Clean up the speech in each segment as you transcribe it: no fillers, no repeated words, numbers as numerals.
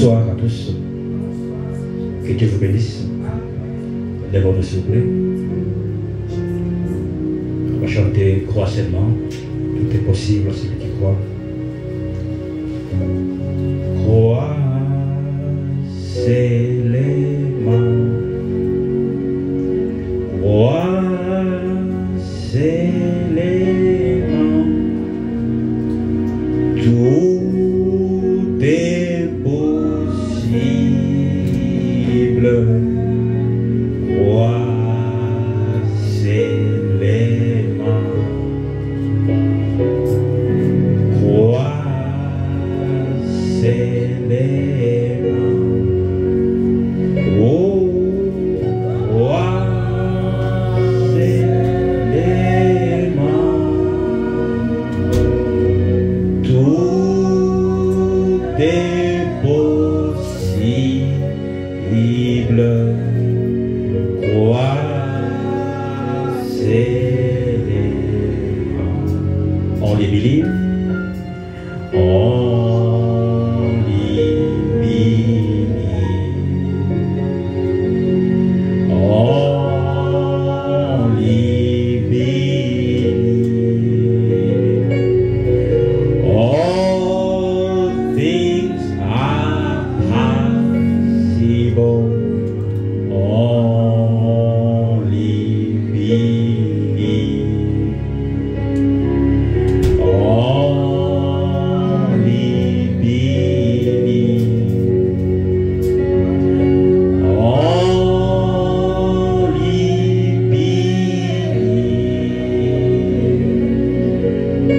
Bonsoir à tous. Que Dieu vous bénisse. Lèvez-vous s'il vous plaît. On va chanter Croix seulement. Tout est possible à celui qui croit. Croix seulement. Croix seulement. Tout est possible. Croix seulement. Croix seulement. Oh, croix seulement. Tout est possible. Croix seulement. Only believe. Only believe. Only believe. All things are possible. Only believe. Only believe. Only believe.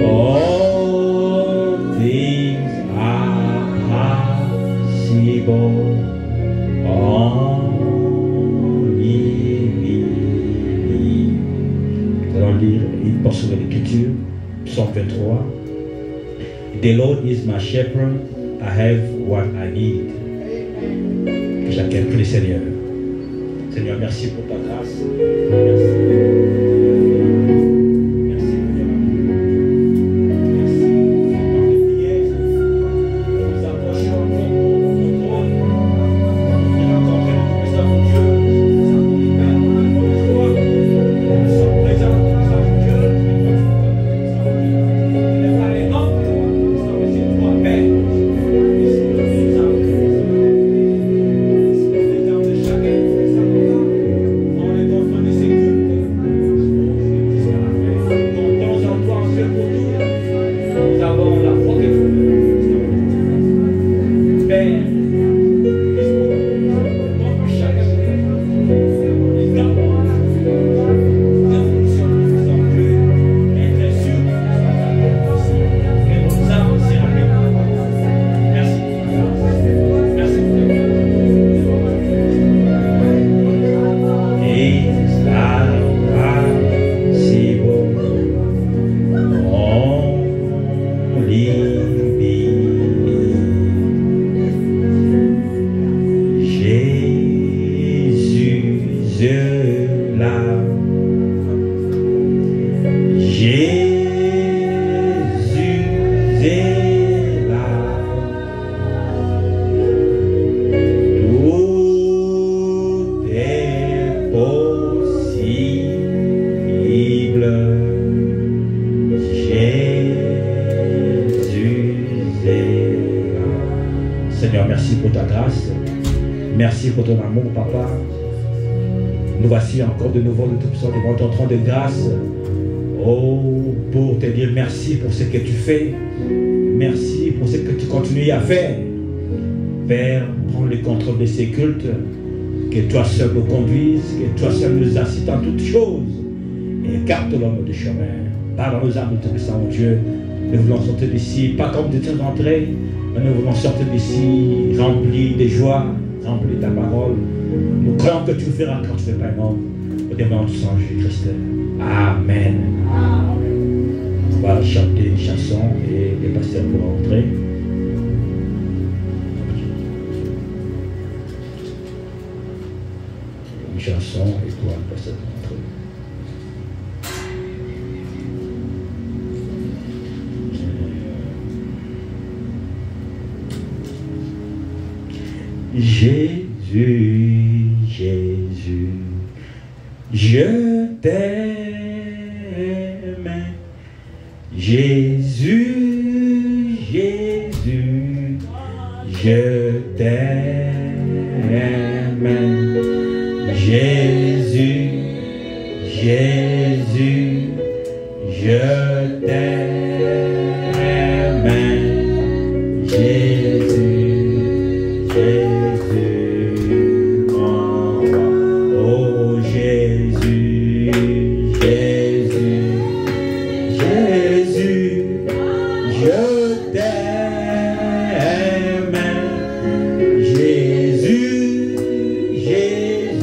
All things are possible. Only believe. Nous allons lire une portion de l'écriture, Psaume 23. The Lord is my shepherd, I have what I need. Que chacun prie le Seigneur. Seigneur, merci pour ta grâce. Merci. Merci pour ton amour. Merci pour ta prière. Nous approchons encore pour notre trône. Nous rencontrons le puissant Dieu. Nous avons une foi. Nous sommes présents. Nous avons Dieu. Nous avons les noms. Nous avons les trois pères. Seigneur, merci pour ta grâce. Merci pour ton amour, Papa. Nous voici encore de nouveau devant ton trône de grâce. Oh, pour te dire merci pour ce que tu fais. Merci pour ce que tu continues à faire. Père, prends le contrôle de ces cultes. Que toi seul nous conduise. Que toi seul nous assiste en toutes choses. Et écarte l'homme du chemin. Parle nos âmes, tout puissant Dieu. Nous voulons sortir d'ici, pas comme de tes entrées. Mais nous voulons sortir d'ici remplis de joie, remplis de ta parole. Nous croyons que tu le feras quand tu ne fais pas un homme. Au nom du Sang Jésus-Christ. Amen. On va chanter une chanson et les pasteurs pourront entrer. Une chanson et pour un pasteur entrer. Jésus, Jésus, je t'aime. Jésus, Jésus, je t'aime. Jésus, Jésus, je t'aime. Jésus, Jésus, mon roi. Oh Jésus, Jésus, Jésus, je t'aime. Jésus, Jésus,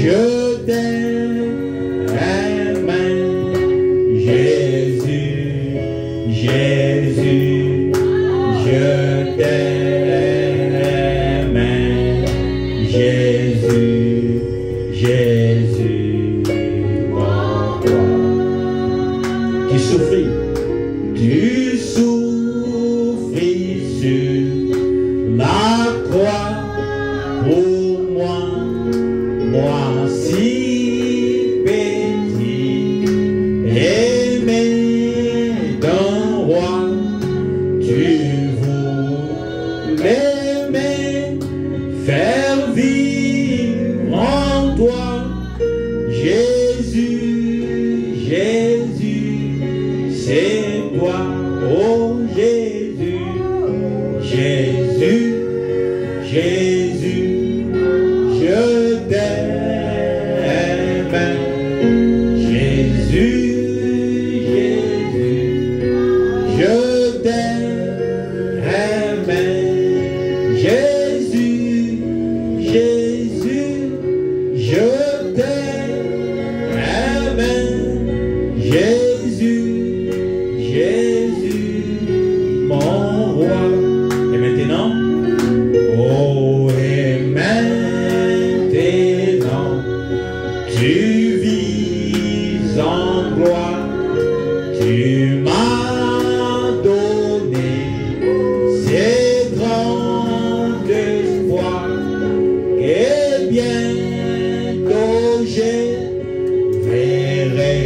je t'aime. Jésus, Jésus, je t'aime. Jésus, Jésus, mon roi. Tu souffris sur la croix pour moi, moi si petit, aimé d'un roi, tu voulais me faire vivre en toi. Jésus, Jésus, c'est toi, oh Jésus, Jésus, Jésus, je t'aime. Jésus, Jésus, je t'aime. Jésus, Jésus, je t'aime. Jésus, Jésus, mon roi. Et maintenant, oh, et maintenant, tu vis en gloire, tu m'as donné ces grands espoirs, et bientôt je verrai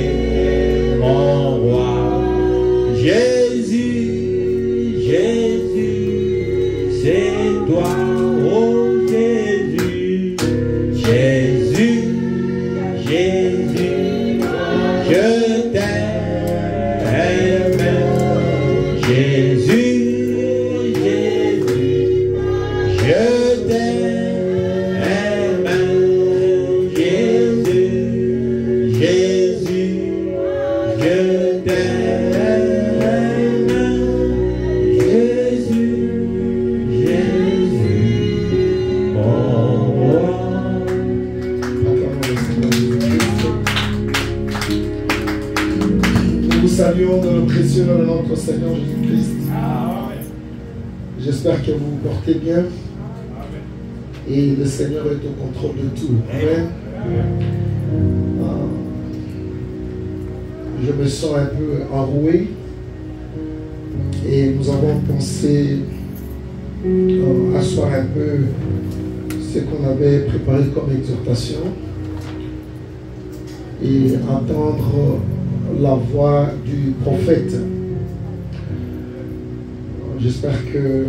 mon roi. Jésus, Jésus, c'est toi, oh Jésus, Jésus, Jésus, je t'aime. Jésus, Jésus, je t'aime. Jésus, Jésus, je t'aime. Jésus, Jésus, mon roi. Nous vous saluons dans le précieux nom de notre Seigneur Jésus-Christ. J'espère que vous vous portez bien. Et le Seigneur est au contrôle de tout. Amen. Je me sens un peu enroué. Et nous avons pensé asseoir un peu ce qu'on avait préparé comme exhortation et entendre la voix du prophète. J'espère que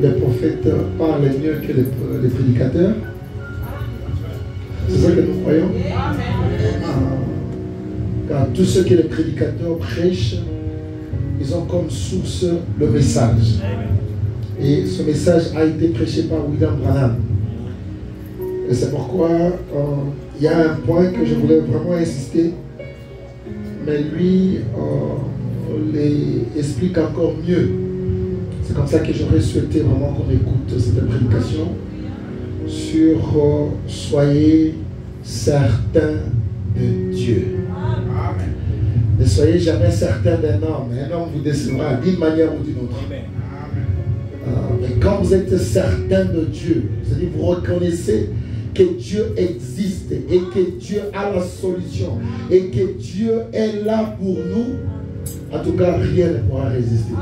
les prophètes parlent mieux que les prédicateurs. C'est ça que nous croyons. Car tous ceux que les prédicateurs prêchent, ils ont comme source le message. Et ce message a été prêché par William Branham. Et c'est pourquoi il y a un point que je voulais vraiment insister. Mais lui explique encore mieux. C'est comme ça que j'aurais souhaité vraiment qu'on écoute cette prédication sur soyez certains de Dieu. Ne soyez jamais certains d'un homme. Un homme vous décevra d'une manière ou d'une autre. Mais quand vous êtes certain de Dieu, c'est-à-dire vous reconnaissez que Dieu existe et que Dieu a la solution et que Dieu est là pour nous, en tout cas rien ne pourra résister.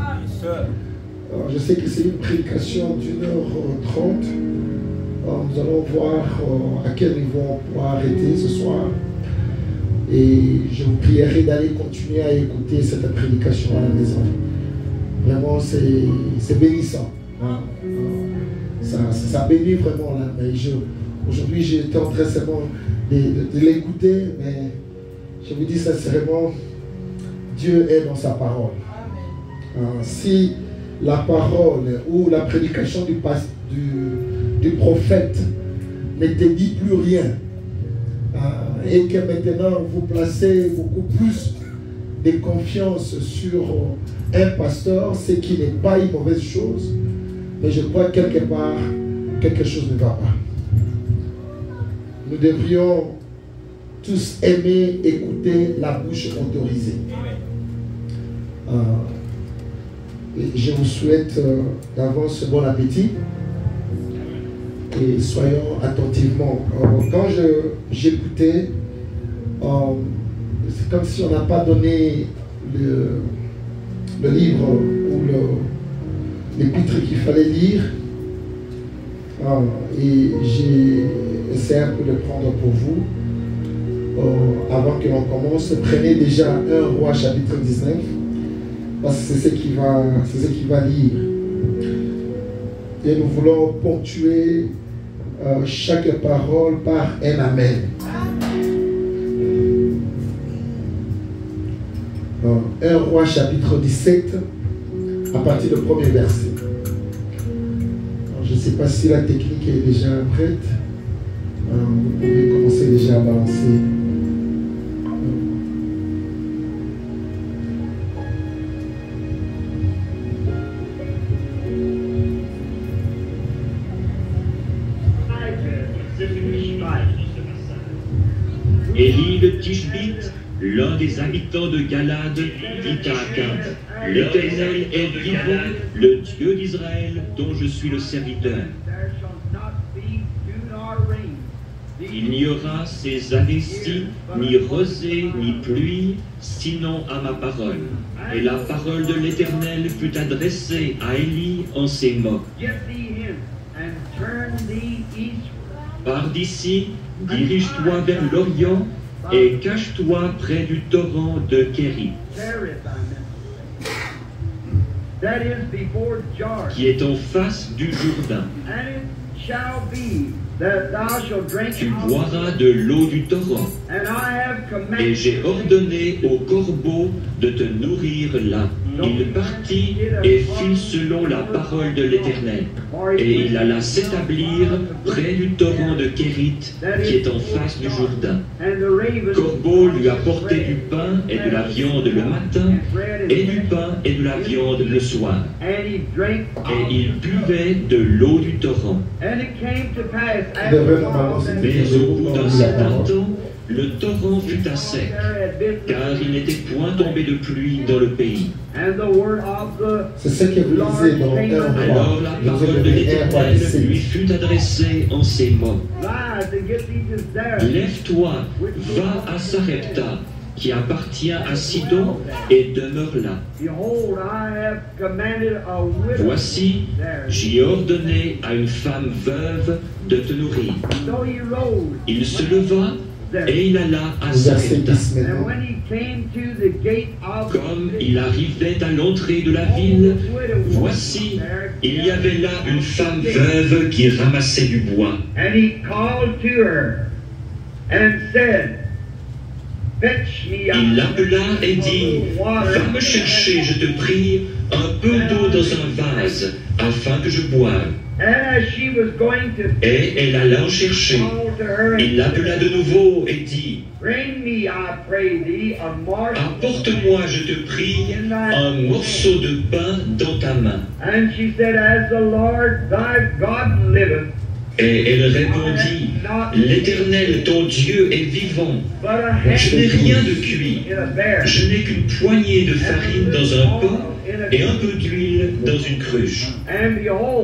Je sais que c'est une prédication d'1h30. Nous allons voir à quel niveau on pourra arrêter ce soir. Et je vous prierai d'aller continuer à écouter cette prédication à la maison. Vraiment, c'est bénissant. Ça bénit vraiment là. Aujourd'hui, j'étais en train seulement de l'écouter, mais je vous dis sincèrement, Dieu est dans sa parole. Si la parole ou la prédication du prophète ne te dit plus rien, et que maintenant vous placez beaucoup plus de confiance sur un pasteur, ce qui n'est pas une mauvaise chose, mais je crois que quelque part, quelque chose ne va pas. Nous devrions tous aimer écouter la bouche autorisée. Et je vous souhaite d'avance bon appétit et soyons attentivement. Quand j'écoutais, c'est comme si on n'a pas donné le livre ou l'épître qu'il fallait lire. Et j'ai essayé un peu de prendre pour vous. Avant que l'on commence, prenez déjà 1 Roi chapitre 19, parce que c'est ce qu'il va lire. Et nous voulons ponctuer chaque parole par un amen. 1 Roi chapitre 17, à partir du premier verset. Alors, je ne sais pas si la technique est déjà prête. Vous pouvez commencer déjà à balancer. Élie de Tishbite, l'un des habitants de Galade, dit à Akab: l'Éternel est vivant, le Dieu d'Israël, dont je suis le serviteur. Il n'y aura ces années-ci ni rosée ni pluie, sinon à ma parole. Et la parole de l'Éternel fut adressée à Élie en ces mots: pars d'ici, dirige-toi vers l'Orient et cache-toi près du torrent de Kérit, qui est en face du Jourdain. Tu boiras de l'eau du torrent, et j'ai ordonné aux corbeaux de te nourrir là. Il partit et fit selon la parole de l'Éternel, et il alla s'établir près du torrent de Kérit, qui est en face du Jourdain. Corbeau lui apportait du pain et de la viande le matin, et du pain et de la viande le soir. Et il buvait de l'eau du torrent. Mais au bout d'un certain temps, le torrent fut à sec, car il n'était point tombé de pluie dans le pays. C'est ce que vous lisez dans 1 Roi. Alors la parole de l'Éternel lui fut adressée en ces mots: lève-toi, va à Sarepta, qui appartient à Sidon, et demeure là. Voici, j'y ai ordonné à une femme veuve de te nourrir. Il se leva et il alla à Sarepta. Comme il arrivait à l'entrée de la ville, voici, il y avait là une femme veuve qui ramassait du bois. Il l'appela et dit: va me chercher, je te prie, un peu d'eau dans un vase, afin que je boive. Et elle alla en chercher. Il l'appela de nouveau et dit: apporte-moi, je te prie, un morceau de pain dans ta main. Et elle répondit: l'Éternel, ton Dieu, est vivant. Je n'ai rien de cuit. Je n'ai qu'une poignée de farine dans un pot et un peu d'huile dans une cruche.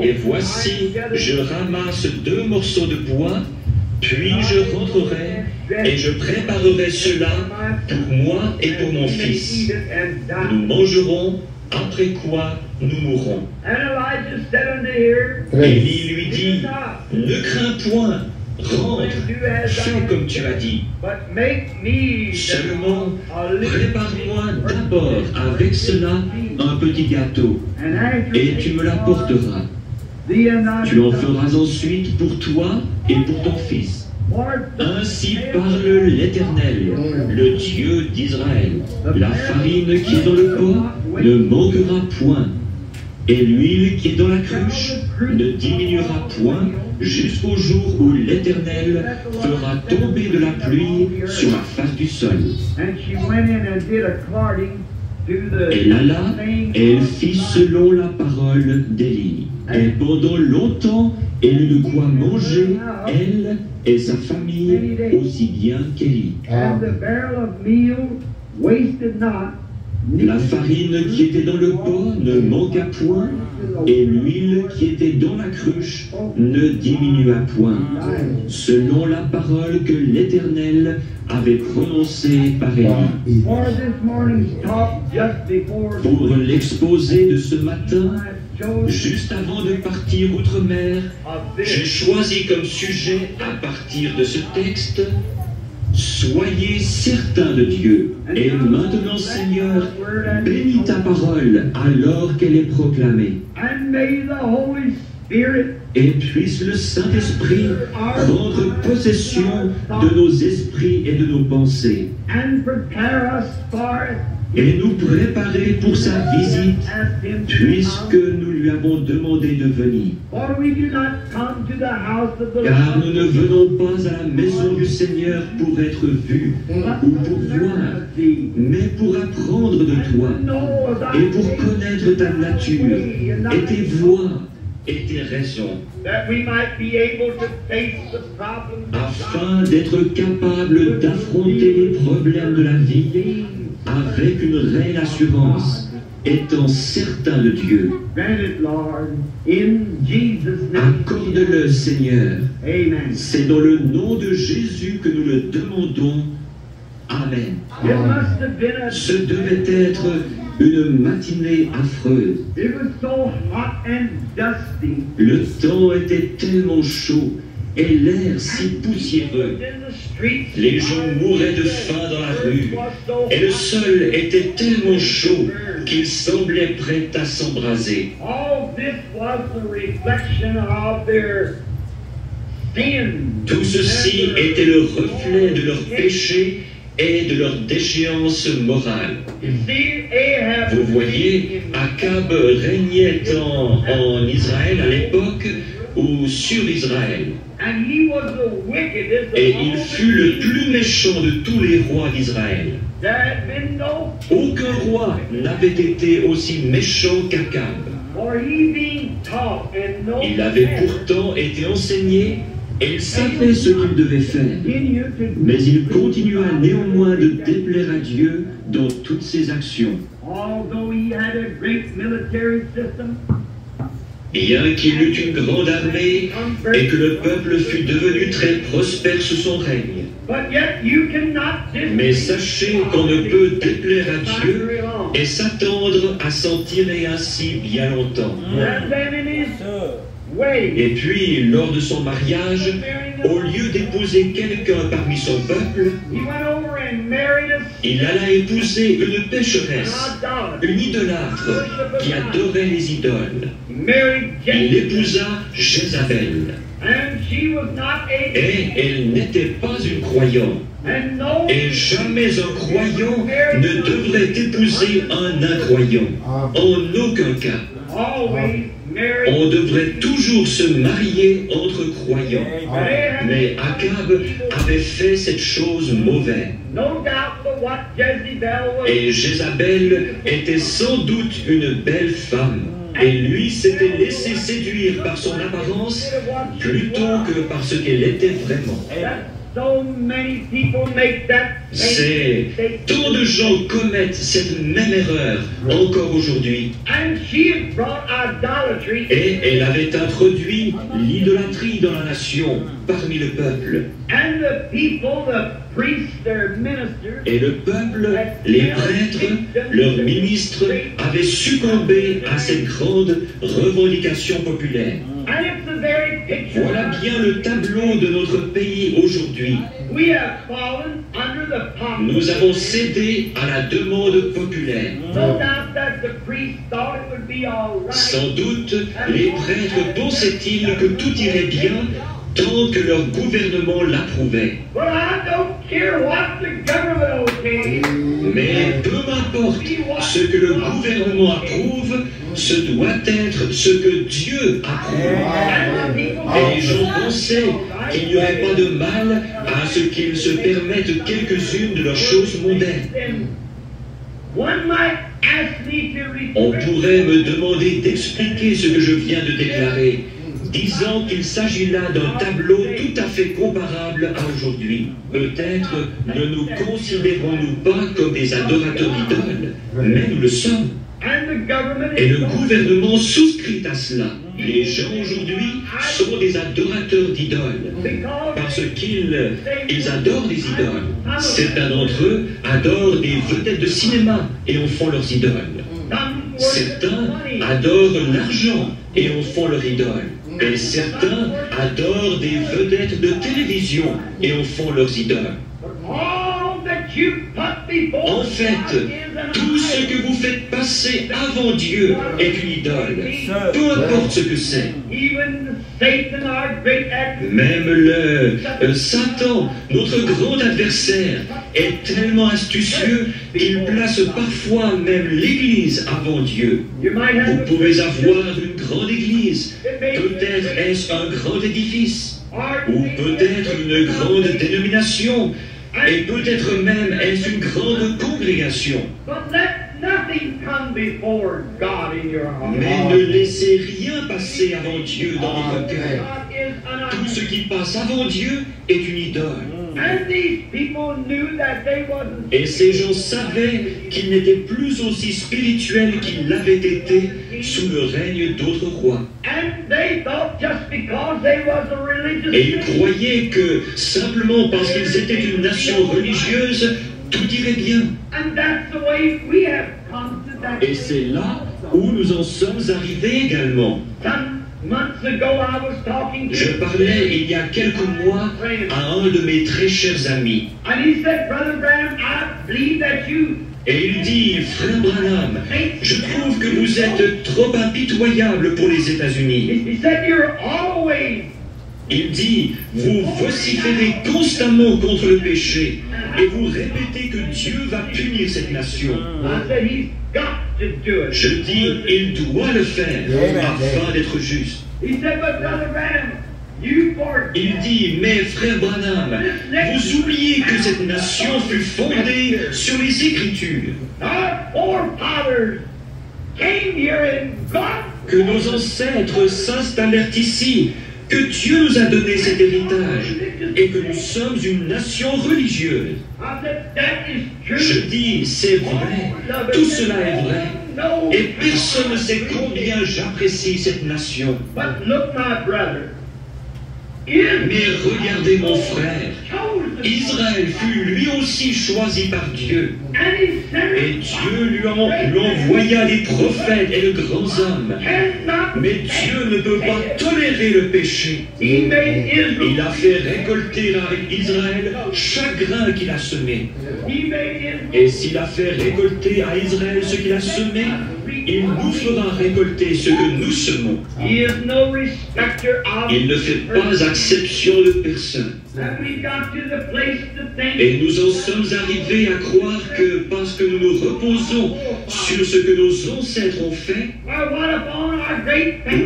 Et voici, je ramasse 2 morceaux de bois, puis je rentrerai et je préparerai cela pour moi et pour mon fils. Nous mangerons, après quoi nous mourrons. And Elijah said unto her, Élie lui dit, ne crains point, rentre, fais comme tu as dit. but make me Seulement, a little prépare-moi d'abord avec cela un petit gâteau, and after et tu me l'apporteras. thee and thy Tu en son. feras ensuite pour toi et pour ton fils. For Ainsi parle l'Éternel, le Dieu d'Israël. La farine qui est dans le pot ne manquera point, et l'huile qui est dans la cruche ne diminuera point, jusqu'au jour où l'Éternel fera tomber de la pluie sur la face du sol. And she went in and did according to the Elle alla, saying et elle of fit God. selon la parole d'Élie. Et pendant longtemps, elle eut de quoi manger, elle et sa famille, aussi bien qu'Élie. And the barrel of meal wasted not, La farine qui était dans le pot ne manqua point, et l'huile qui était dans la cruche ne diminua point, selon la parole que l'Éternel avait prononcée par Élie. For this morning's talk just before Pour l'exposé de ce matin, I chose juste avant de partir outre-mer, of j'ai this. choisi comme sujet, à partir de ce texte, soyez certains de Dieu. Et maintenant, Seigneur, bénis ta parole alors qu'elle est proclamée. And may the Holy Spirit Et puisse le Saint-Esprit prendre possession de nos esprits et de nos pensées, and prepare us for it. et nous préparer pour sa visite, Ask him to puisque come. nous lui avons demandé de venir. For we do not come to the house of the Car nous ne Lord, venons pas à la maison du Seigneur pour être vus ou pour voir, thee, mais pour apprendre de toi know thy et pour connaître ta nature et tes voies et tes raisons, that we might be able to face the problems of afin d'être capable d'affronter les problèmes de la vie avec une réelle assurance, étant certain de Dieu. Grant it, Lord, in Jesus' name. Accorde-le, Seigneur. Amen. C'est dans le nom de Jésus que nous le demandons. Amen. It must have been Ce devait être une matinée affreuse. it was so hot and dusty. Le temps était tellement chaud et l'air si poussiéreux. In the streets, Les gens mouraient de faim dans la rue et le sol était tellement chaud qu'il semblait prêt à s'embraser. all this was the reflection of their sin. Tout ceci était le reflet de leur péché et de leur déchéance morale. You see, Ahab Vous voyez, Akab régnait en Israël à l'époque ou sur Israël. and he was the wickedest Et of il all fut le plus méchant de tous les rois d'Israël. There had been no, Aucun roi n'avait été aussi méchant qu'Akab. for he being taught and no Il avait pourtant été enseigné et il savait ce qu'il devait faire. continue to Mais il continua néanmoins de déplaire à Dieu dans toutes ses actions. although he had a great military system, Bien qu'il eût une grande armée et que le peuple fût devenu très prospère sous son règne. but yet you cannot Mais sachez qu'on ne peut déplaire à Dieu et s'attendre à s'en tirer ainsi bien longtemps. And then in his way, Et puis, lors de son mariage, au lieu d'épouser quelqu'un parmi son peuple, he went over and married a il alla épouser une pécheresse, idolater. une idolâtre qui adorait les idoles. He married Il Jezebel, épousa Jézabel. and she was not a Et elle n'était pas une croyante. and no Et jamais un croyant ne devrait épouser un incroyant. En aucun cas. always married. On devrait toujours se marier entre croyants. Ahab, Mais Akab avait fait cette chose mauvaise. no doubt but what Jezebel was. Et Jézabel était sans doute une belle femme. Et lui s'était laissé séduire par son apparence plutôt que par ce qu'elle était vraiment. That so many people make that C'est mistake. tant de gens commettent cette même erreur encore aujourd'hui. And she had brought idolatry Et elle avait introduit l'idolâtrie dans la nation, parmi le peuple. Et le peuple, les prêtres, leurs ministres, avaient succombé à cette grande revendication populaire. Voilà bien le tableau de notre pays aujourd'hui. Nous avons cédé à la demande populaire. Sans doute, les prêtres pensaient-ils que tout irait bien tant que leur gouvernement l'approuvait. Mais peu m'importe ce que le gouvernement approuve, ce doit être ce que Dieu approuve. Et les gens pensaient qu'il n'y aurait pas de mal à ce qu'ils se permettent quelques-unes de leurs choses mondaines. On pourrait me demander d'expliquer ce que je viens de déclarer, disant qu'il s'agit là d'un tableau tout à fait comparable à aujourd'hui. Peut-être ne nous considérons-nous pas comme des adorateurs d'idoles, mais nous le sommes. Et le gouvernement souscrit à cela. Les gens aujourd'hui sont des adorateurs d'idoles, parce qu'ils adorent les idoles. Certains d'entre eux adorent des vedettes de cinéma et en font leurs idoles. Certains adorent l'argent et en font leur idole. Et certains adorent des vedettes de télévision et en font leurs idoles. En fait, tout ce que vous faites passer avant Dieu est une idole, peu importe ce que c'est. Même le Satan, notre grand adversaire, est tellement astucieux qu'il place parfois même l'Église avant Dieu. Vous pouvez avoir une grande Église, peut-être est-ce un grand édifice, ou peut-être une grande dénomination, et peut-être même est-ce une grande congrégation. Mais ne laissez rien passer avant Dieu dans votre cœur. Tout ce qui passe avant Dieu est une idole. Et ces gens savaient qu'ils n'étaient plus aussi spirituels qu'ils l'avaient été sous le règne d'autres rois. Et ils croyaient que simplement parce qu'ils étaient une nation religieuse, tout irait bien. Et c'est là où nous en sommes arrivés également. Je parlais il y a quelques mois à un de mes très chers amis. Et il dit, Frère Branham, je trouve que vous êtes trop impitoyable pour les États-Unis. Il dit, vous vociférez constamment contre le péché et vous répétez que Dieu va punir cette nation. Je dis, il doit le faire afin d'être juste. Il dit, mais frère Branham, vous oubliez que cette nation fut fondée sur les Écritures. Que nos ancêtres s'installèrent ici, que Dieu nous a donné cet héritage et que nous sommes une nation religieuse. Je dis, c'est vrai, tout cela est vrai, et personne ne sait combien j'apprécie cette nation. Mais regardez mon frère, Israël fut lui aussi choisi par Dieu. Et Dieu lui envoya les prophètes et de grands hommes. Mais Dieu ne peut pas tolérer le péché. Il a fait récolter à Israël chaque grain qu'il a semé. Et s'il a fait récolter à Israël ce qu'il a semé, il nous fera récolter ce que nous semons. Il ne fait pas exception de personne. Et nous en sommes arrivés à croire que parce que nous nous reposons sur ce que nos ancêtres ont fait,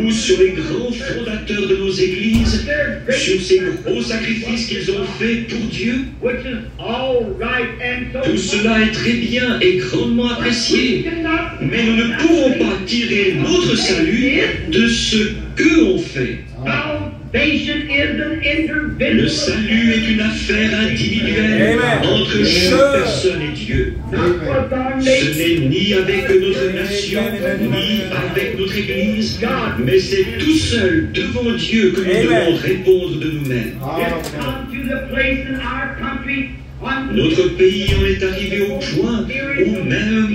ou sur les grands fondateurs de nos églises, sur ces gros sacrifices qu'ils ont faits pour Dieu, tout cela est très bien et grandement apprécié, mais nous ne pouvons pas tirer notre salut de ce qu'eux ont fait. Le salut est une affaire individuelle entre chaque personne et Dieu. Ce n'est ni avec notre nation, ni avec notre Église, mais c'est tout seul devant Dieu que nous devons répondre de nous-mêmes. Notre pays en est arrivé au point où même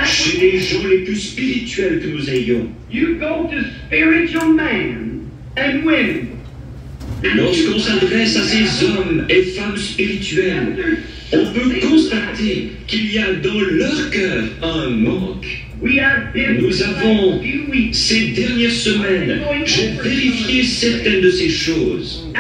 chez les gens les plus spirituels que nous ayons, lorsqu'on s'adresse à ces hommes et femmes spirituels, on peut constater qu'il y a dans leur cœur un manque. Nous avons, ces dernières semaines, j'ai vérifié certaines de ces choses.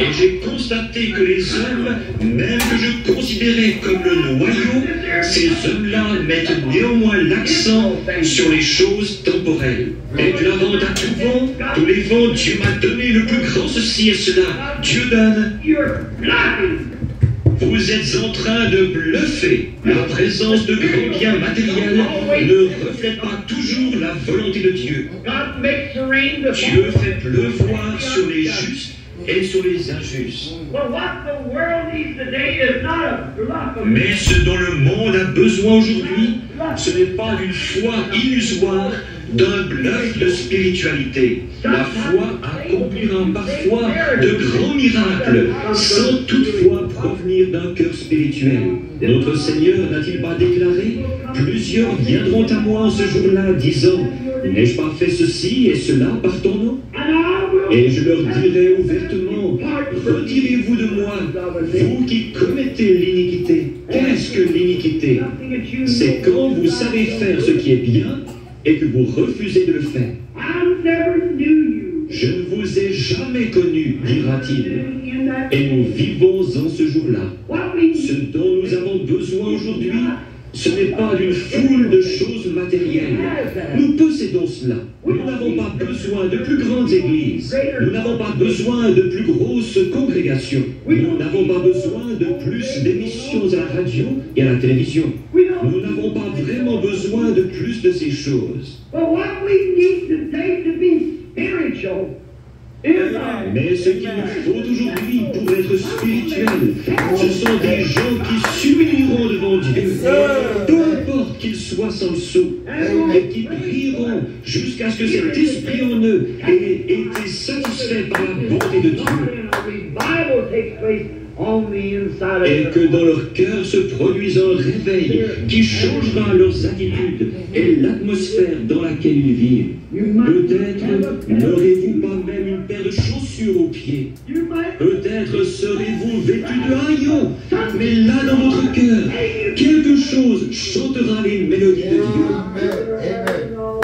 Et j'ai constaté que les hommes, même que je considérais comme le noyau, ces hommes-là mettent néanmoins l'accent sur les choses temporelles. Déclarant à tout vent, tous les vents, Dieu m'a donné le plus grand ceci et cela. Dieu donne. Vous êtes en train de bluffer. La présence de grands biens matériels ne reflète pas toujours la volonté de Dieu. Dieu fait pleuvoir sur les justes et sur les injustes. Mais ce dont le monde a besoin aujourd'hui, ce n'est pas d'une foi illusoire, d'un bluff de spiritualité. La foi accomplira parfois de grands miracles, sans toutefois provenir d'un cœur spirituel. Notre Seigneur n'a-t-il pas déclaré « Plusieurs viendront à moi en ce jour-là, disant « N'ai-je pas fait ceci et cela par ton nom ?» Et je leur dirai ouvertement, retirez-vous de moi, vous qui commettez l'iniquité. Qu'est-ce que l'iniquité? C'est quand vous savez faire ce qui est bien et que vous refusez de le faire. Je ne vous ai jamais connu, dira-t-il. Et nous vivons en ce jour-là. Ce dont nous avons besoin aujourd'hui, ce n'est pas d'une foule de choses matérielles. Nous possédons cela. Nous n'avons pas besoin de plus grandes églises. Nous n'avons pas besoin de plus grosses congrégations. Nous n'avons pas besoin de plus d'émissions à la radio et à la télévision. Nous n'avons pas vraiment besoin de plus de ces choses. Mais ce qu'il nous faut aujourd'hui pour être spirituel, ce sont des gens qui s'humilieront devant Dieu, peu importe qu'ils soient sans le sceau, et qui prieront jusqu'à ce que cet esprit en eux ait été satisfait par la bonté de Dieu. Et que dans leur cœur se produise un réveil qui changera leurs attitudes et l'atmosphère dans laquelle ils vivent. Peut-être n'aurez-vous pas même une paire de chaussures aux pieds. Peut-être serez-vous vêtus de haillons. Mais là, dans votre cœur, quelque chose chantera les mélodies de Dieu.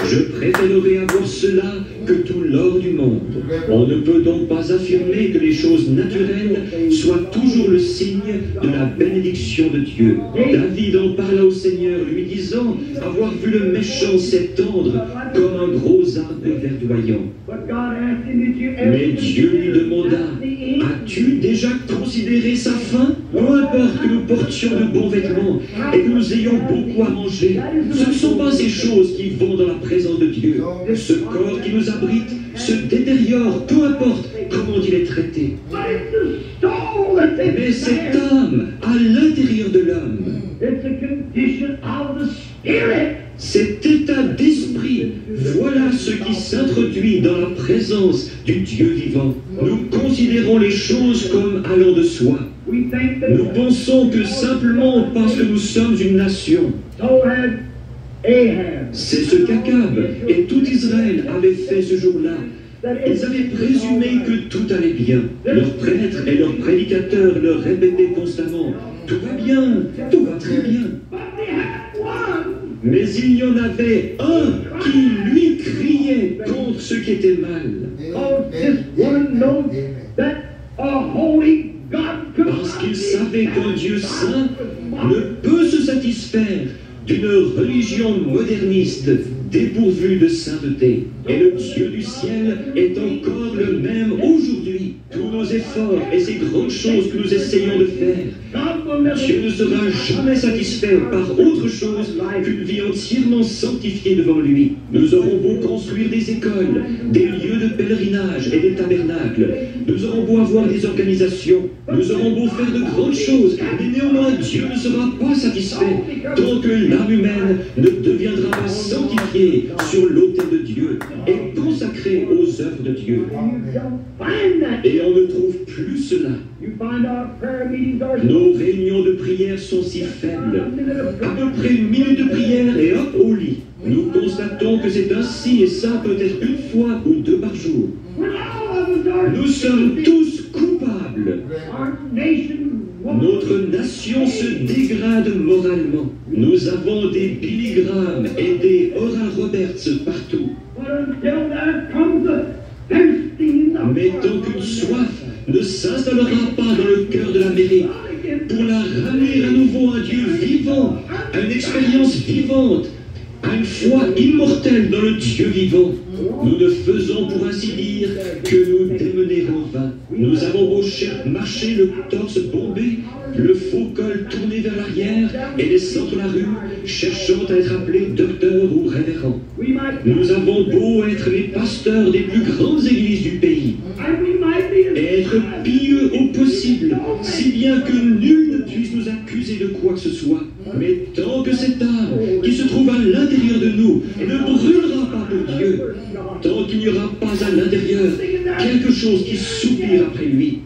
Je préférerais avoir cela que tout l'or du monde. On ne peut donc pas affirmer que les choses naturelles soient toujours le signe de la bénédiction de Dieu. David en parla au Seigneur, lui disant avoir vu le méchant s'étendre comme un gros arbre verdoyant. Mais Dieu lui demanda, as-tu déjà considéré sa fin? Peu importe que nous portions de bons vêtements et que nous ayons beaucoup à manger, ce ne sont pas ces choses qui vont dans la présence de Dieu. Ce corps qui nous abrite se détériore, peu importe comment il est traité. Mais cette âme à l'intérieur de l'homme, cet état d'esprit, voilà ce qui s'introduit dans la présence du Dieu vivant. Nous considérons les choses comme allant de soi. Nous pensons que simplement parce que nous sommes une nation, c'est ce qu'Akab et tout Israël avaient fait ce jour-là. Ils avaient présumé que tout allait bien. Leurs prêtres et leurs prédicateurs leur répétaient constamment « Tout va bien, tout va très bien ». Mais il y en avait un qui lui criait contre ce qui était mal. Parce qu'il savait qu'un Dieu saint ne peut se satisfaire d'une religion moderniste dépourvue de sainteté. Et le Dieu du ciel est encore le même aujourd'hui. Tous nos efforts et ces grandes choses que nous essayons de faire Dieu ne sera jamais satisfait par autre chose qu'une vie entièrement sanctifiée devant lui. Nous aurons beau construire des écoles, des lieux de pèlerinage et des tabernacles. Nous aurons beau avoir des organisations. Nous aurons beau faire de grandes choses. Mais néanmoins, Dieu ne sera pas satisfait tant que l'âme humaine ne deviendra pas sanctifiée sur l'autel de Dieu et consacrée aux œuvres de Dieu. Et on ne trouve plus cela. Nos réunions de prière sont si faibles. À peu près une minute de prière et hop, au lit. Nous constatons que c'est ainsi et ça peut-être une fois ou deux par jour. Nous sommes tous coupables. Notre nation se dégrade moralement. Nous avons des Billy Graham et des Oral Roberts partout. Mais tant qu'une soif ne s'installera pas dans le cœur de l'Amérique pour la ramener à nouveau à un Dieu vivant, à une expérience vivante, à une foi immortelle dans le Dieu vivant, nous ne faisons pour ainsi dire que nous démener en vain. Nous avons beau marcher le torse bombé, le faux col tourné vers l'arrière et descendre la rue, cherchant à être appelé docteur ou révérend. Nous avons beau être les pasteurs des plus grandes églises du pays, et être pieux au possible, si bien que nul ne puisse nous accuser de quoi que ce soit. Mais tant que cette âme qui se trouve à l'intérieur de nous ne brûlera pas pour Dieu, tant qu'il n'y aura pas à l'intérieur quelque chose qui soupire après lui,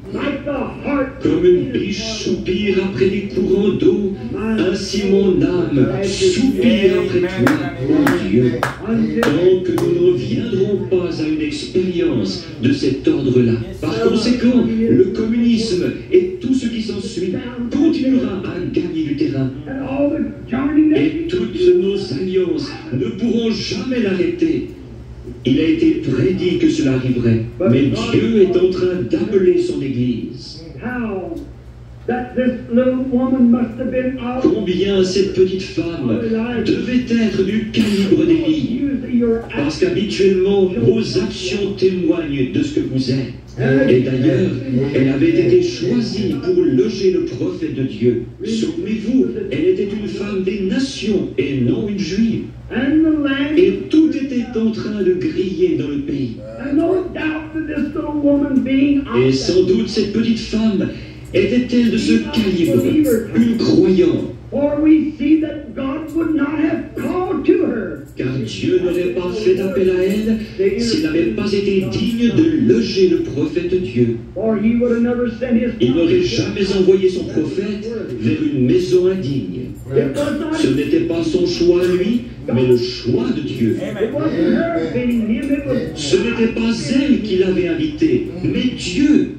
comme une biche soupire après des courants d'eau, ainsi mon âme soupire après toi, ô Dieu. Tant que nous ne reviendrons pas à une expérience de cet ordre-là. Par conséquent, le communisme et tout ce qui s'ensuit continuera à gagner du terrain. Et toutes nos alliances ne pourront jamais l'arrêter. Il a été prédit que cela arriverait, mais Dieu est en train d'appeler son Église. Combien cette petite femme devait être du calibre d'Élie, parce qu'habituellement vos actions témoignent de ce que vous êtes. Et d'ailleurs, elle avait été choisie pour loger le prophète de Dieu. Souvenez-vous, elle était une femme des nations et non une juive. Et tout était en train de griller dans le pays. Et sans doute cette petite femme était-elle de ce calibre, une croyante? Car Dieu n'aurait pas fait appel à elle s'il n'avait pas été digne de loger le prophète de Dieu. Il n'aurait jamais envoyé son prophète vers une maison indigne. Ce n'était pas son choix à lui, mais le choix de Dieu. Ce n'était pas elle qui l'avait invité, mais Dieu.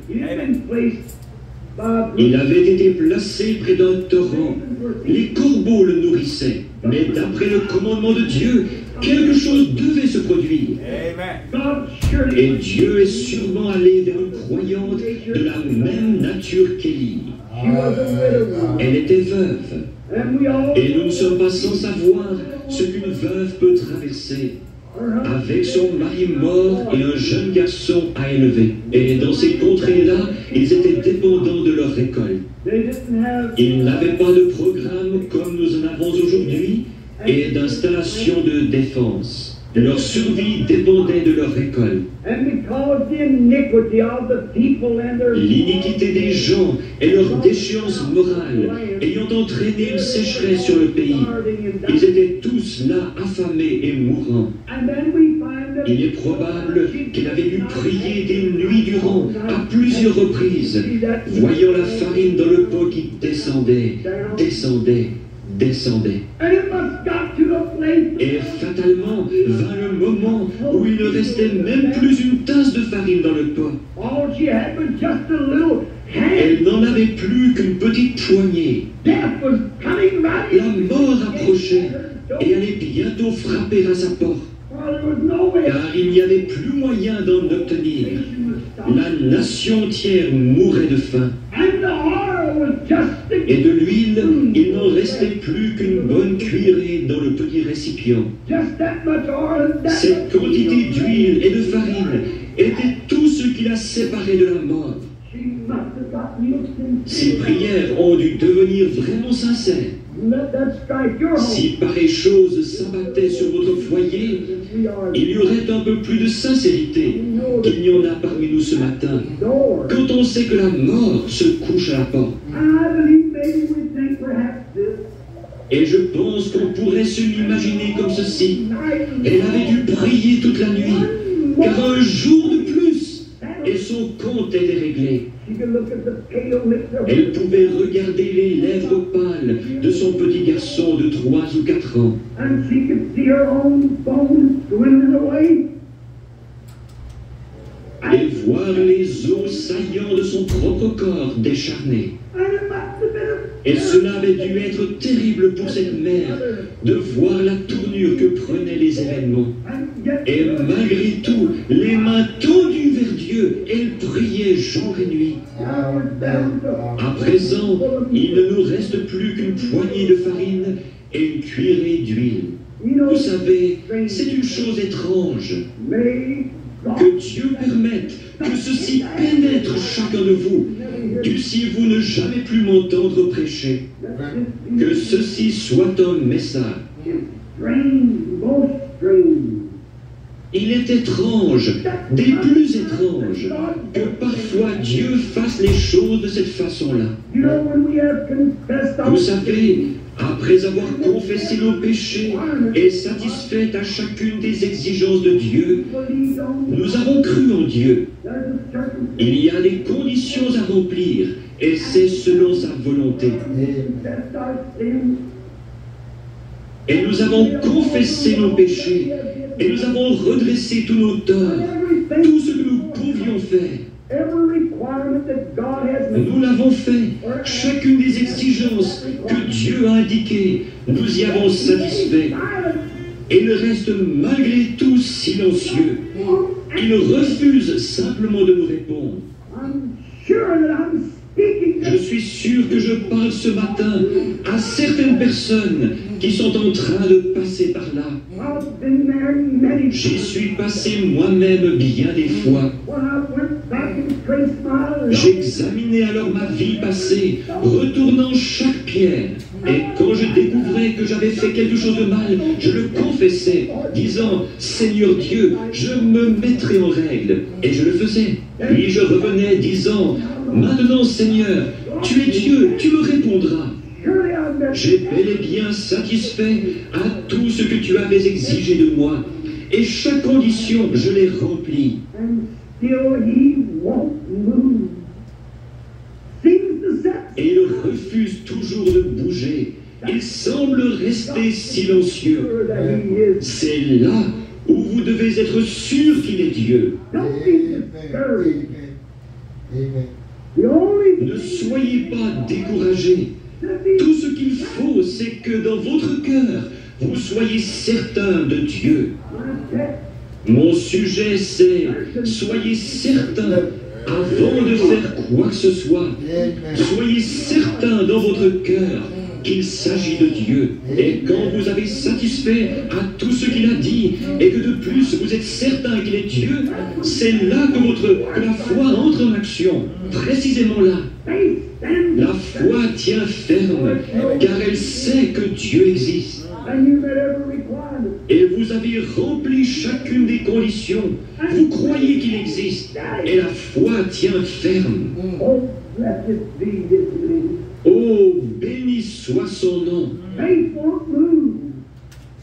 Il avait été placé près d'un torrent. Les corbeaux le nourrissaient. Mais d'après le commandement de Dieu, quelque chose devait se produire. Et Dieu est sûrement allé vers une croyante de la même nature qu'Élie. Elle était veuve. Et nous ne sommes pas sans savoir ce qu'une veuve peut traverser, avec son mari mort et un jeune garçon à élever. Et dans ces contrées-là, ils étaient dépendants de leur récolte. Ils n'avaient pas de programme comme nous en avons aujourd'hui et d'installation de défense. Leur survie dépendait de leur récolte. L'iniquité des gens et leur déchéance morale ayant entraîné une sécheresse sur le pays, ils étaient tous là affamés et mourants. Il est probable qu'il avait dû prier des nuits durant, à plusieurs reprises, voyant la farine dans le pot qui descendait. Et fatalement vint le moment où il ne restait même plus une tasse de farine dans le pot. Elle n'en avait plus qu'une petite poignée. La mort approchait et allait bientôt frapper à sa porte. Car il n'y avait plus moyen d'en obtenir. La nation entière mourait de faim. Et de l'huile, il n'en restait plus qu'une bonne cuillerée dans le petit récipient. Cette quantité d'huile et de farine était tout ce qui la séparait de la mort. She must have got real Ces sincere. prières ont dû devenir vraiment sincères. Let that strike your home. Si pareille chose s'abattait sur votre foyer, We are il y aurait un peu plus de sincérité qu'il n'y en a parmi nous ce matin. Lord. Quand on sait que la mort se couche à la porte. I believe maybe we think perhaps this Et je pense qu'on pourrait se l'imaginer comme ceci. night Elle avait dû prier toute la nuit, car un jour de plus, et son compte était réglé. she could look at the pale lips of Elle pouvait regarder les lèvres pâles de son petit garçon de 3 ou 4 ans. and she could see her own bones dwindling away. Et voir les os saillants de son propre corps décharnés. And it must have been Et cela avait dû être terrible pour cette mère de voir la tournure que prenaient les événements. and yet Et malgré tout, les mains tendues vers Dieu, elle priait jour et nuit. now we're down to À présent, il ne nous reste plus qu'une poignée de farine et une cuillerée d'huile. you know Vous savez, c'est une chose étrange may God que Dieu permette que ceci pénètre chacun de vous. Dussiez-vous ne jamais plus m'entendre prêcher. Que ceci soit un message. strange, most strange. Il est étrange, des plus étranges, que parfois Dieu fasse les choses de cette façon-là. You know when we have confessed our Vous savez, après avoir confessé nos péchés et satisfait à chacune des exigences de Dieu, believed on nous avons cru en Dieu. there's a certain Il y a des conditions à remplir et c'est selon sa volonté. confessed our sins. Et nous avons confessé nos péchés et nous avons redressé tous nos torts, tout ce que nous pouvions faire. Every requirement that God has made. Nous l'avons fait. Chacune des exigences que Dieu a indiquées, nous y avons satisfait. Et il reste malgré tout silencieux. Il refuse simplement de nous répondre. I'm sure that I'm speaking Je suis sûr que je parle ce matin à certaines personnes qui sont en train de passer par là. I've been there many J'y times. suis passé moi-même bien des fois. When I went back and traced my life, J'examinais alors ma vie passée, retournant chaque pierre. Et quand je découvrais que j'avais fait quelque chose de mal, je le confessais, disant « Seigneur Dieu, je me mettrai en règle. » Et je le faisais. Puis je revenais disant « Maintenant Seigneur, tu es Dieu, tu me répondras. » surely I've been J'ai bel et bien satisfait à tout ce que tu avais exigé de moi. Et chaque condition, je l'ai remplie. and still he won't move. Seems to set Et il refuse toujours de bouger. Il semble rester silencieux. sure that he is. C'est là où vous devez être sûr qu'il est Dieu. Don't be discouraged. The only Ne soyez pas découragés. Tout ce qu'il faut, c'est que dans votre cœur, vous soyez certain de Dieu. Mon sujet, c'est soyez certain avant de faire quoi que ce soit. Soyez certain dans votre cœur qu'il s'agit de Dieu. Et quand vous avez satisfait à tout ce qu'il a dit, et que de plus vous êtes certain qu'il est Dieu, c'est là que la foi entre en action. Précisément là. La foi tient ferme, car elle sait que Dieu existe. and you met every requirement. Et vous avez rempli chacune des conditions. Vous croyez qu'il existe. Et la foi tient ferme. Oh, blessed be his name. Oh, béni soit son nom. Faith won't move.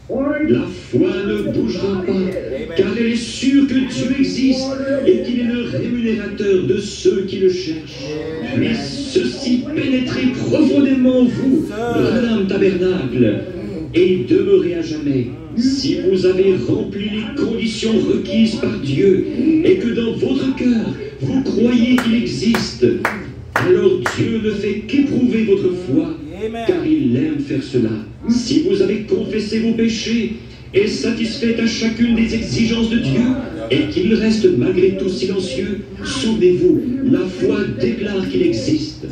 For La foi ne bougera pas, car elle est sûre que Dieu existe et qu'il est le rémunérateur de ceux qui le cherchent. Mais ceci pénétrez profondément en vous, Branham Tabernacle, et demeurez à jamais. Si vous avez rempli les conditions requises par Dieu et que dans votre cœur, vous croyez qu'il existe, alors Dieu ne fait qu'éprouver votre foi, car il aime faire cela. Si vous avez confessé vos péchés et satisfait à chacune des exigences de Dieu, et qu'il reste malgré tout silencieux, souvenez-vous, la foi déclare qu'il existe.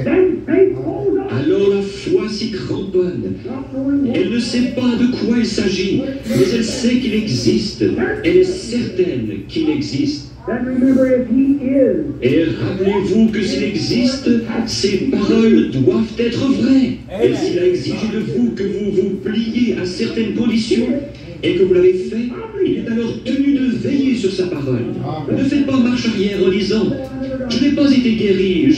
then faith holds on. Alors la foi s'y cramponne. Not knowing what Elle ne sait pas de quoi il s'agit, mais elle sait qu'il existe. Elle est certaine qu'il existe. then remember if He is, Et rappelez-vous que s'il existe, ces paroles doivent être vraies. Et s'il a exigé de vous que vous vous pliez à certaines conditions et que vous l'avez fait, il est alors tenu de veiller sur sa parole. Ne faites pas marche arrière en disant « Je n'ai pas été guéri,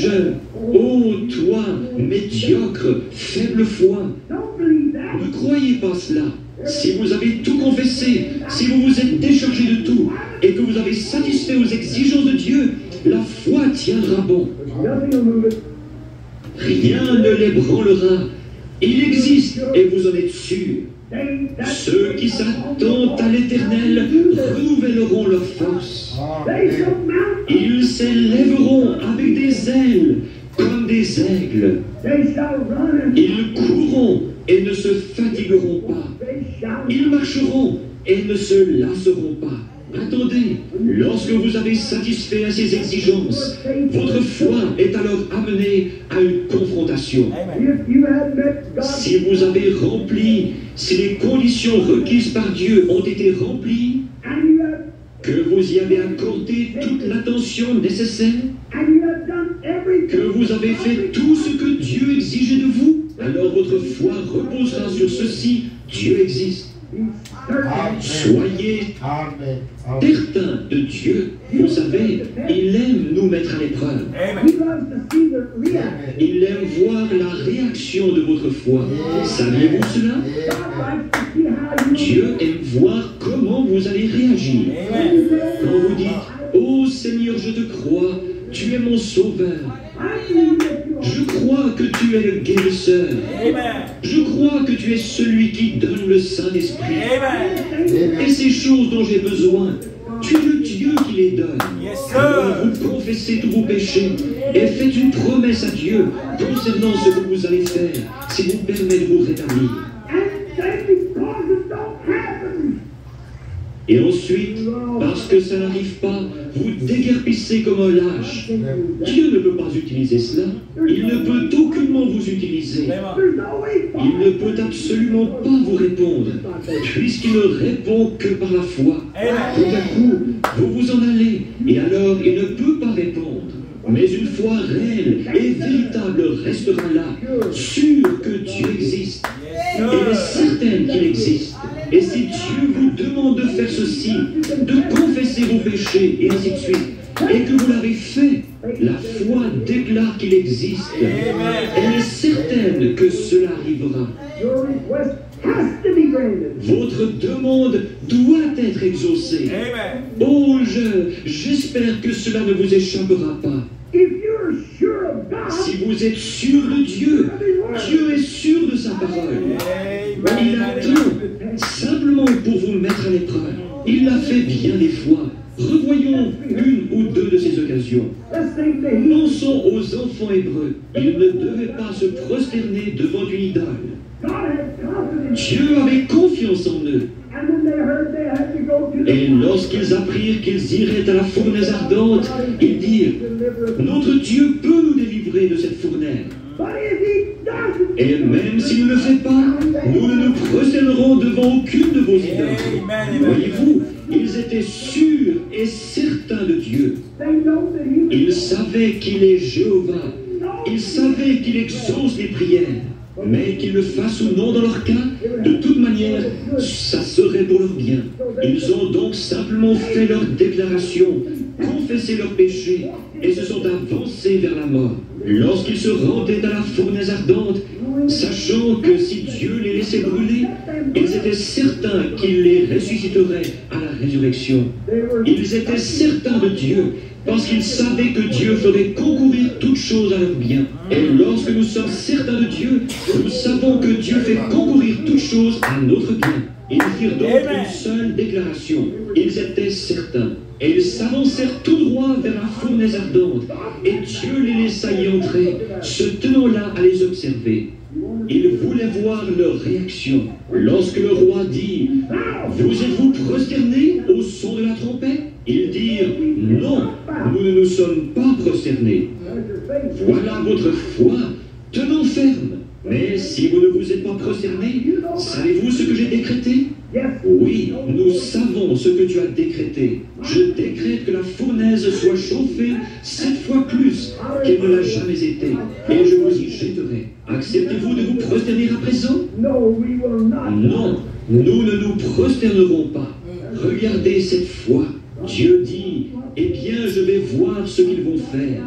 oh, toi, médiocre, faible foi. » don't believe that. Ne croyez pas cela. Si vous avez tout confessé, si vous vous êtes déchargé de tout et que vous avez satisfait aux exigences de Dieu, la foi tiendra bon. Nothing will move it. Rien ne l'ébranlera. Il existe et vous en êtes sûr. They Ceux qui s'attendent à l'Éternel renouvelleront leur force. shall mount, Ils s'élèveront avec des ailes comme des aigles. they shall run, and Ils courront et ne se fatigueront pas. they shall Ils marcheront et ne se lasseront pas. Attendez, lorsque vous avez satisfait à ces exigences, votre foi est alors amenée à une confrontation. If you have met God, Si vous avez rempli, si les conditions requises par Dieu ont été remplies, and you have que vous y avez accordé toute l'attention nécessaire, done everything, que vous avez fait tout ce que Dieu exigeait de vous, alors votre foi reposera sur ceci: Dieu existe. Soyez certains de Dieu. Vous savez, il aime nous mettre à l'épreuve. He loves to see the reaction. Il aime voir la réaction de votre foi. Saviez-vous cela? God likes to see how you Dieu aime voir comment vous allez réagir. Quand vous dites « Oh Seigneur, je te crois, tu es mon sauveur. I believe that you are. Je crois que tu es le guérisseur. Je crois que tu es celui qui donne le Saint-Esprit. Et ces choses dont j'ai besoin, tu es le Dieu qui les donne. Alors vous confessez tous vos péchés et faites une promesse à Dieu concernant ce que vous allez faire s'il vous permet de vous rétablir. And then because it don't happen, Et ensuite, parce que ça n'arrive pas, vous déguerpissez comme un lâche. Dieu ne peut pas utiliser cela. Il ne peut aucunement vous utiliser. there's no way Il ne peut absolument pas vous répondre, puisqu'il ne répond que par la foi. Tout à coup, vous vous en allez, et alors il ne peut pas répondre. Mais une foi réelle et véritable restera là, sûre que Dieu existe. Elle est certaine qu'il existe. Et si Dieu vous demande de faire ceci, de confesser vos péchés, et ainsi de suite, et que vous l'avez fait, la foi déclare qu'il existe. Elle est certaine que cela arrivera. your request has to be granted. Votre demande doit être exaucée. Oh, j'espère que cela ne vous échappera pas. If you're sure of God, Si vous êtes sûr de Dieu, Dieu est sûr de sa parole. Il attend simplement pour vous mettre à l'épreuve. Il l'a fait bien des fois. Revoyons une ou deux de ces occasions. let's think that He Pensons aux enfants hébreux. Ils ne devaient pas se prosterner devant une idole. God had confidence. Dieu avait confiance en eux. And when they heard they had to go to Et lorsqu'ils apprirent qu'ils iraient à la fournaise ardente, ils dirent: Notre Dieu peut nous délivrer de cette fournaise. But if He doesn't, Et même s'il ne le fait pas, nous ne nous prosternerons devant aucune de vos idoles. Voyez-vous, ils étaient sûrs et certains de Dieu. they know that He Ils savaient qu'il est Jéhovah. Ils savaient qu'il exauce les prières. Mais qu'ils le fassent ou non dans leur cas, de toute manière, ça serait pour leur bien. Ils ont donc simplement fait leur déclaration, confessé leurs péchés et se sont avancés vers la mort. Lorsqu'ils se rendaient à la fournaise ardente, sachant que si Dieu les laissait brûler, ils étaient certains qu'il les ressusciterait à la résurrection. Ils étaient certains de Dieu, parce qu'ils savaient que Dieu ferait concourir toutes choses à leur bien. Et lorsque nous sommes certains de Dieu, nous savons que Dieu fait concourir toutes choses à notre bien. Ils firent donc une seule déclaration. Ils étaient certains. Et ils s'avancèrent tout droit vers la fournaise ardente. Et Dieu les laissa y entrer, se tenant là à les observer. Ils voulaient voir leur réaction. Lorsque le roi dit « Vous êtes-vous prosternés au son de la trompette ?» Ils dirent « Non, nous ne nous sommes pas prosternés. Voilà votre foi, tenons ferme. Mais si vous ne vous êtes pas prosternés, savez-vous ce que j'ai décrété ? Oui, nous savons ce que tu as décrété. Je décrète que la fournaise fournaise soit chauffée 7 fois plus qu'elle ne l'a jamais été, et je vous y jetterai. Acceptez-vous de vous prosterner à présent? No, we will not. Non, nous ne nous prosternerons pas. Regardez cette foi. Dieu dit, eh bien, je vais voir ce qu'ils vont faire.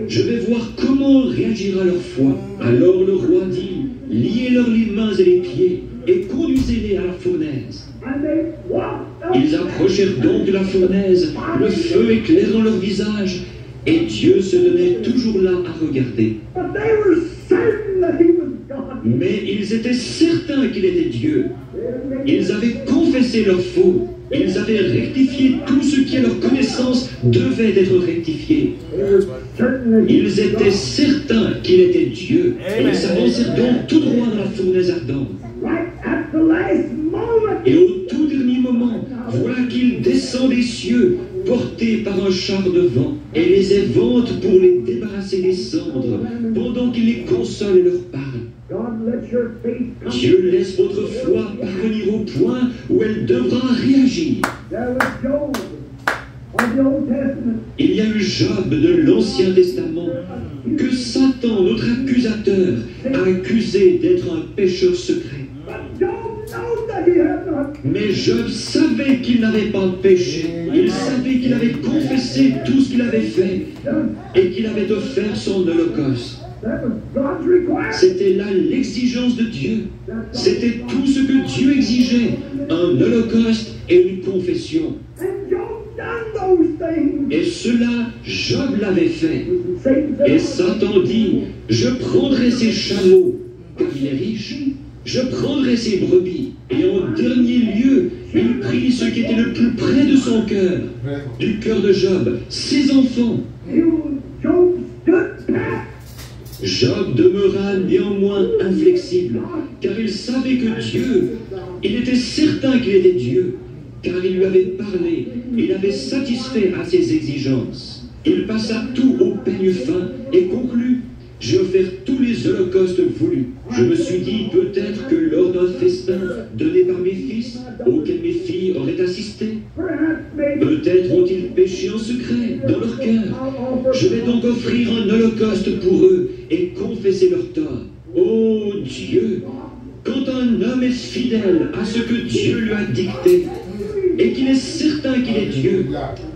Je vais voir comment réagira leur foi. Alors le roi dit, liez-leur les mains et les pieds et conduisez-les à la fournaise. And they walked up. Ils approchèrent donc de la fournaise, le feu éclairant leur visage, et Dieu se tenait toujours là à regarder. But they were certain that he was God. Mais ils étaient certains qu'il était Dieu. Ils avaient confessé leur faute. Ils avaient rectifié tout ce qui, à leur connaissance, devait être rectifié. They were certain that he Ils was étaient God. certains qu'il était Dieu. Et ils s'avancèrent donc tout droit dans la fournaise ardente. Right at the last moment. Et au tout dernier moment, voilà qu'il descend des cieux, porté par un char de vent, et les évente pour les débarrasser des cendres, pendant qu'il les console et leur parle. God, let your faith come. Dieu laisse votre foi parvenir au point où elle devra réagir. There was Job of the Old Testament. Il y a eu Job de l'Ancien Testament, que Satan, notre accusateur, a accusé d'être un pécheur secret. But Job knows that he had not. Mais Job savait qu'il n'avait pas péché. Il savait qu'il avait confessé tout ce qu'il avait fait et qu'il avait offert son holocauste. That was God's requirement. C'était là l'exigence de Dieu. C'était tout ce que Dieu exigeait, un holocauste et une confession. And Job done those things. Et cela, Job l'avait fait. Satan Et said, Satan dit, je prendrai ses chameaux, car il est riche, je prendrai ses brebis. Et en dernier lieu, il prit ce qui était le plus près de son cœur, du cœur de Job, ses enfants. Job stood pat. Job demeura néanmoins inflexible, car il savait que Dieu, il était certain qu'il était Dieu, car il lui avait parlé, il avait satisfait à ses exigences. Il passa tout au peigne fin et conclut, j'ai offert tous les holocaustes voulus. Je me suis dit peut-être que lors d'un festin donné par mes fils, auquel mes filles auraient assisté, Perhaps maybe peut-être ont-ils péché en secret dans leur cœur. Je vais donc offrir un holocauste pour eux et confesser leur tort. Oh Dieu, quand un homme est fidèle à ce que Dieu lui a dicté et qu'il est certain qu'il est Dieu,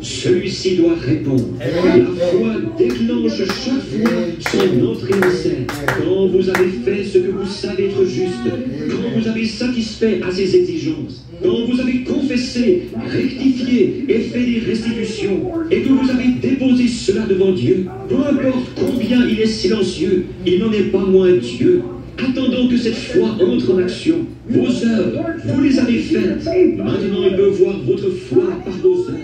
celui-ci doit répondre. La foi déclenche chaque fois son entrée en scène. Quand vous avez fait ce que vous savez être juste, quand vous avez satisfait à ses exigences, quand vous avez confessé, rectifié et fait des restitutions, et que vous avez déposé cela devant Dieu, peu importe combien il est silencieux, il n'en est pas moins Dieu. Attendons que cette foi entre en action. Vos œuvres, vous les avez faites. Maintenant, il veut voir votre foi par vos œuvres.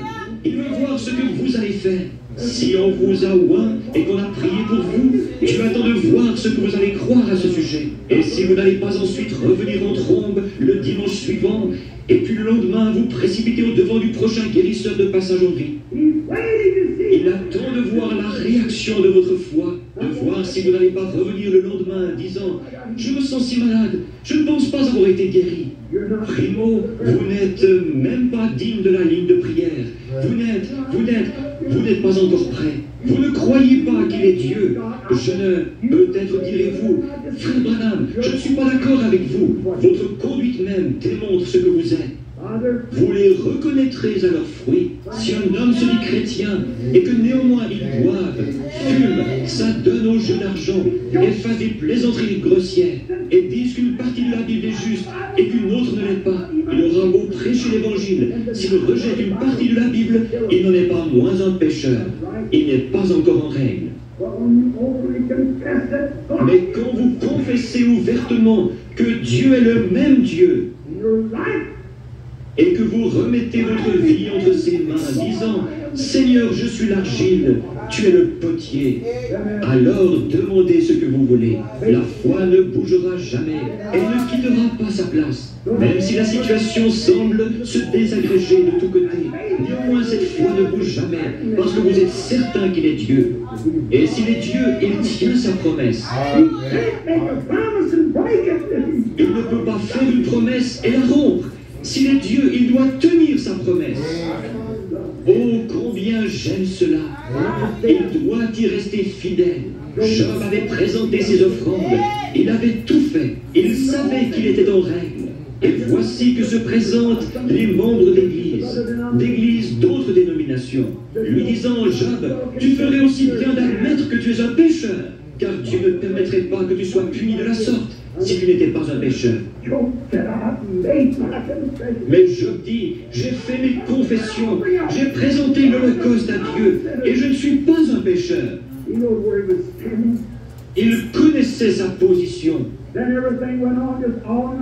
Il veut voir ce que vous allez faire. Si on vous a oint et qu'on a prié pour vous, Dieu attend de voir ce que vous allez croire à ce sujet. Et si vous n'allez pas ensuite revenir en trombe le dimanche suivant, et puis le lendemain vous précipiter au devant du prochain guérisseur de passage en vie, he's waiting to see. il attend de voir la réaction de votre foi, de voir si vous n'allez pas revenir le lendemain disant « Je me sens si malade, je ne pense pas avoir été guéri ». You're not. Primo, vous n'êtes même pas digne de la ligne de prière. Vous n'êtes pas encore prêt. Vous ne croyez pas qu'il est Dieu. Peut-être direz-vous, frère Branham, je ne suis pas d'accord avec vous. Votre conduite même démontre ce que vous êtes. Father, Vous les reconnaîtrez à leurs fruits. Si un homme se dit chrétien et que néanmoins il boive, fume, s'adonne au jeu d'argent et fasse des plaisanteries grossières et dise qu'une partie de la Bible est juste et qu'une autre ne l'est pas, il aura beau prêcher l'évangile. S'il rejette une partie de la Bible, il n'en est pas moins un pécheur. Il n'est pas encore en règle. but when you openly confess that God Mais quand vous confessez ouvertement que Dieu est le même Dieu, in your life, et que vous remettez votre vie entre ses mains, disant « Seigneur, je suis l'argile, tu es le potier », alors demandez ce que vous voulez. La foi ne bougera jamais, elle ne quittera pas sa place. Même si la situation semble se désagréger de tous côtés, néanmoins cette foi ne bouge jamais, parce que vous êtes certain qu'il est Dieu. Et s'il est Dieu, il tient sa promesse. you can't make a promise and break it. Il ne peut pas faire une promesse et la rompre. S'il est Dieu, il doit tenir sa promesse. Oh, combien j'aime cela. Il doit y rester fidèle. Job avait présenté ses offrandes. Il avait tout fait. Il savait qu'il était en règle. Et voici que se présentent les membres d'églises d'autres dénominations, lui disant, Job, tu ferais aussi bien d'admettre que tu es un pécheur, car Dieu ne permettrait pas que tu sois puni de la sorte si tu n'étais pas un pécheur. Mais Job dit, j'ai fait mes confessions, j'ai présenté l'holocauste à Dieu, et je ne suis pas un pécheur. Il connaissait sa position.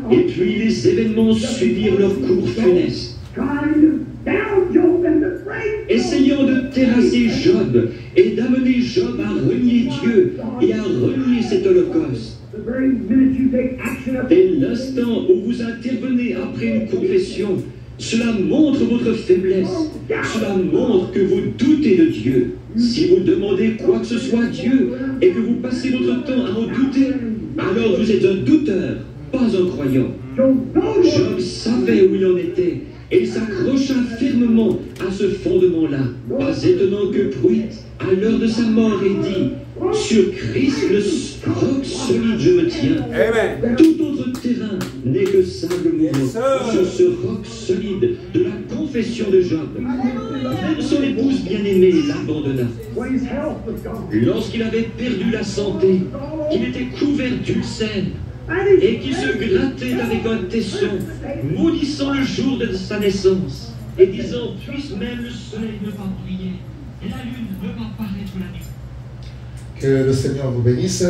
Et puis les événements suivirent leur cours funeste, essayant de terrasser Job et d'amener Job à renier Dieu et à renier cet holocauste. Dès l'instant où vous intervenez après une confession, cela montre votre faiblesse, cela montre que vous doutez de Dieu. Si vous demandez quoi que ce soit à Dieu et que vous passez votre temps à en douter, alors vous êtes un douteur, pas un croyant. Job savait où il en était et il s'accrocha fermement à ce fondement-là. Pas étonnant que Pruitt, à l'heure de sa mort, ait dit « Sur Christ, le roc solide, je me tiens. Amen. Tout autre terrain n'est que sable mouvant. Sur ce roc solide de la confession de Job. » Même son épouse bien-aimée l'abandonna. Lorsqu'il avait perdu la santé, qu'il était couvert d'ulcères, et qu'il se grattait avec un tesson, maudissant le jour de sa naissance, et disant, puisse même le soleil ne pas briller, et la lune ne pas paraître la nuit. Que le Seigneur vous bénisse.